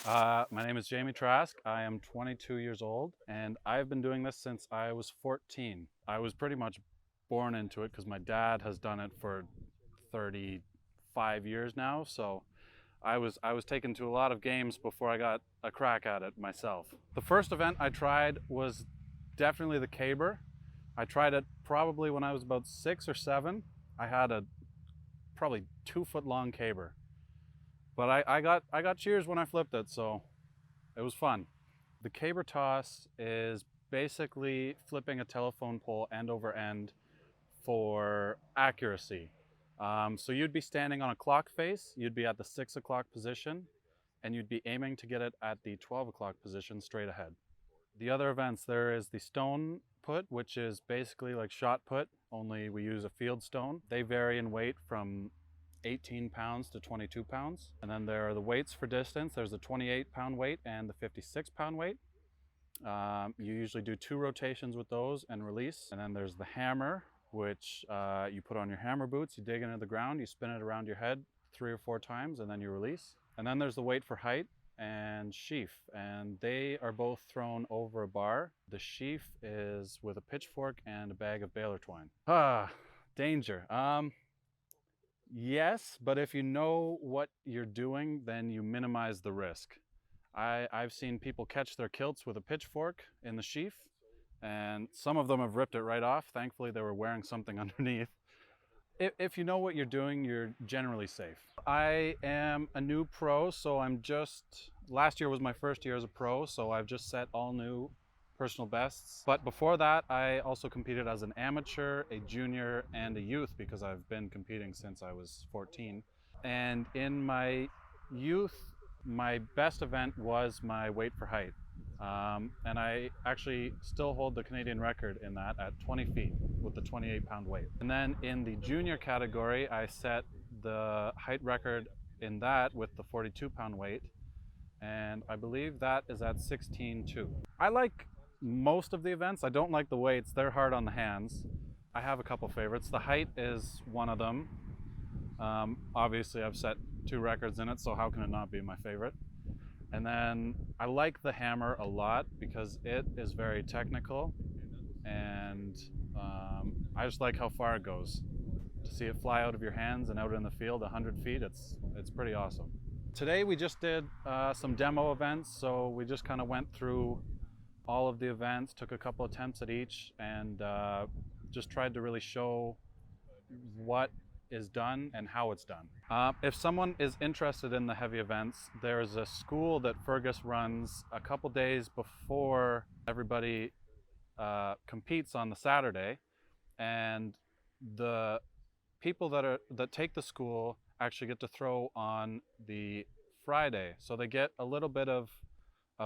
My name is Jamie Trask. I am 22 years old and I've been doing this since I was 14. I was pretty much born into it because my dad has done it for 35 years now. So I was taken to a lot of games before I got a crack at it myself. The first event I tried was definitely the caber. I tried it probably when I was about 6 or 7. I had a probably 2-foot long caber. But I got cheers when I flipped it, so it was fun. The caber toss is basically flipping a telephone pole end over end for accuracy. So you'd be standing on a clock face, you'd be at the 6 o'clock position, and you'd be aiming to get it at the 12 o'clock position straight ahead. The other events, there is the stone put, which is basically like shot put, only we use a field stone. They vary in weight from 18 pounds to 22 pounds. And then there are the weights for distance. There's the 28-pound weight and the 56-pound weight. You usually do 2 rotations with those and release. And then there's the hammer, which you put on your hammer boots, you dig into the ground, you spin it around your head 3 or 4 times, and then you release. And then there's the weight for height and sheaf, and they are both thrown over a bar. The sheaf is with a pitchfork and a bag of baler twine. Danger. Yes, but if you know what you're doing, then you minimize the risk. I've seen people catch their kilts with a pitchfork in the sheaf, and some of them have ripped it right off. Thankfully, they were wearing something underneath. If you know what you're doing, you're generally safe. I am a new pro, so last year was my first year as a pro, so I've just set all new personal bests. But before that, I also competed as an amateur, a junior, and a youth because I've been competing since I was 14. And in my youth, my best event was my weight for height. And I actually still hold the Canadian record in that at 20 feet with the 28-pound weight. And then in the junior category, I set the height record in that with the 42-pound weight. And I believe that is at 16.2. I like most of the events. I don't like the weights. They're hard on the hands. I have a couple favorites. The height is one of them. Obviously, I've set 2 records in it, so how can it not be my favorite? And then I like the hammer a lot because it is very technical, and I just like how far it goes. To see it fly out of your hands and out in the field 100 feet, it's pretty awesome. Today we just did some demo events, so we just kind of went through all of the events, took a couple attempts at each, and just tried to really show what is done and how it's done. If someone is interested in the heavy events, there's a school that Fergus runs a couple days before everybody competes on the Saturday, and the people that take the school actually get to throw on the Friday. So they get a little bit of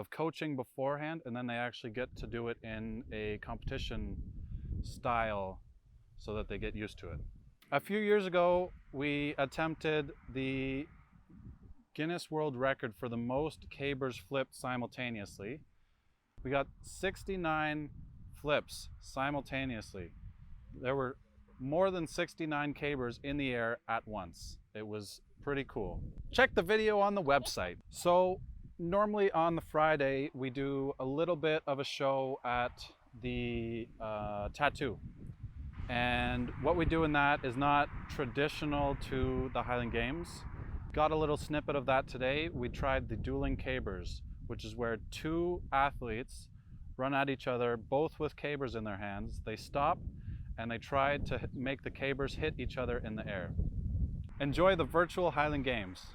coaching beforehand, and then they actually get to do it in a competition style so that they get used to it. A few years ago, we attempted the Guinness World Record for the most cabers flipped simultaneously. We got 69 flips simultaneously. There were more than 69 cabers in the air at once. It was pretty cool. Check the video on the website. So normally on the Friday, we do a little bit of a show at the tattoo. And what we do in that is not traditional to the Highland Games. Got a little snippet of that today. We tried the Dueling Cavers, which is where 2 athletes run at each other, both with cabers in their hands. They stop and they try to make the cabers hit each other in the air. Enjoy the virtual Highland Games.